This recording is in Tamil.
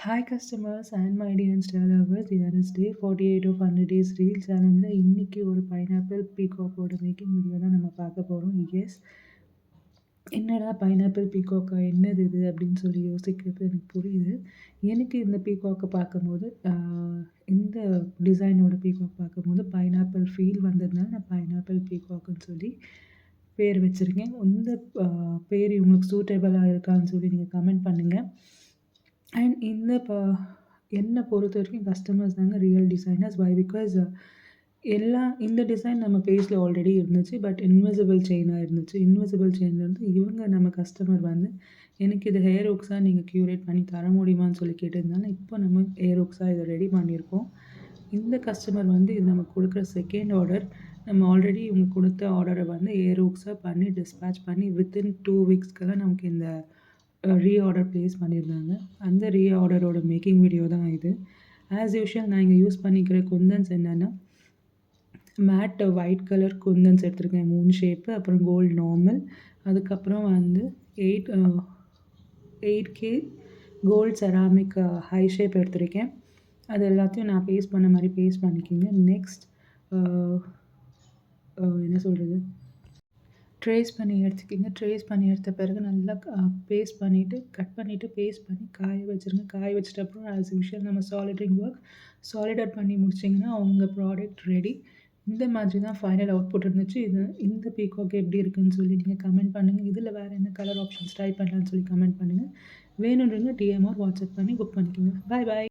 Hi customers and my dear Insta lovers, here is day 48 of 100 days reel challenge. இன்னைக்கு ஒரு பைனாப்பிள் பீகாக்கோட மேக்கிங் வீடியோ தான் நம்ம பார்க்க போகிறோம். எஸ், என்னடா பைனாப்பிள் பீகாக்கா என்னது இது அப்படின்னு சொல்லி யோசிக்கிறது எனக்கு புரியுது. எனக்கு இந்த பீகாக்கை பார்க்கும்போது இந்த டிசைனோட பீகாக் பார்க்கும்போது பைனாப்பிள் ஃபீல் வந்ததுனால நான் பைனாப்பிள் பீகாக்குன்னு சொல்லி பேர் வச்சுருக்கேன். இந்த பேர் உங்களுக்கு சூட்டபிளாக இருக்கான்னு சொல்லி நீங்கள் கமெண்ட் பண்ணுங்கள். அண்ட் என்னை பொறுத்த வரைக்கும் கஸ்டமர்ஸ் தாங்க ரியல் டிசைனர்ஸ். வை பிகாஸ் இந்த டிசைன் நம்ம பேஜில் ஆல்ரெடி இருந்துச்சு. பட் இன்விசிபிள் செயினாக இருந்துச்சு. இன்விசிபிள் செயின்லேருந்து இவங்க நம்ம கஸ்டமர் வந்து எனக்கு இது ஹேர் ஹுக்ஸாக நீங்கள் க்யூரேட் பண்ணி தர முடியுமான்னு சொல்லி கேட்டிருந்தாங்க. இப்போ நம்ம ஹேர் ஹுக்ஸாக இதை ரெடி பண்ணியிருக்கோம். இந்த கஸ்டமர் வந்து இது நமக்கு கொடுக்குற செகண்ட் ஆர்டர். நம்ம ஆல்ரெடி இவங்க கொடுத்த ஆர்டரை வந்து ஹேர் ஹுக்ஸாக பண்ணி டிஸ்பேட்ச் பண்ணி வித்தின் 2 வீக்ஸ்க்கெல்லாம் நமக்கு இந்த ரீஆர்டர் ப்ளேஸ் பண்ணியிருந்தாங்க. அந்த ரீஆர்டரோட மேக்கிங் வீடியோ தான் இது. ஆஸ் யூஷுவல் நான் இங்கே யூஸ் பண்ணிக்கிற குந்தன்ஸ் என்னென்னா, மேட் ஒயிட் கலர் குந்தன்ஸ் எடுத்திருக்கேன் 3 ஷேப்பு. அப்புறம் கோல்டு நார்மல். அதுக்கப்புறம் வந்து 8K gold ceramic high shape எடுத்திருக்கேன். அது எல்லாத்தையும் நான் பேஸ்ட் பண்ண மாதிரி பேஸ்ட் பண்ணிக்கிங்க. நெக்ஸ்ட் என்ன சொல்கிறது, ட்ரேஸ் பண்ணி எடுத்துக்கிங்க. ட்ரேஸ் பண்ணி எடுத்த பிறகு நல்லா பேஸ்ட் பண்ணிவிட்டு கட் பண்ணிவிட்டு பேஸ்ட் பண்ணி காய வச்சுருங்க. காய வச்சுட்டு அப்புறம் ஆஸ் யூஷுவல் நம்ம சாலிடர் பண்ணி முடிச்சிங்கன்னா உங்கள் ப்ராடக்ட் ரெடி. இந்த மாதிரி தான் ஃபைனல் அவுட்புட் இருந்துச்சு. இந்த பீகாக் எப்படி இருக்குன்னு சொல்லி நீங்கள் கமெண்ட் பண்ணுங்கள். இதில் வேறு என்ன கலர் ஆப்ஷன்ஸ் ட்ரை பண்ணலான்னு சொல்லி கமெண்ட் பண்ணுங்கள். வேணுன்றவங்க டிஎம் ஆர் வாட்ஸ்அப் பண்ணி புக் பண்ணிக்கோங்க. பாய் பாய்.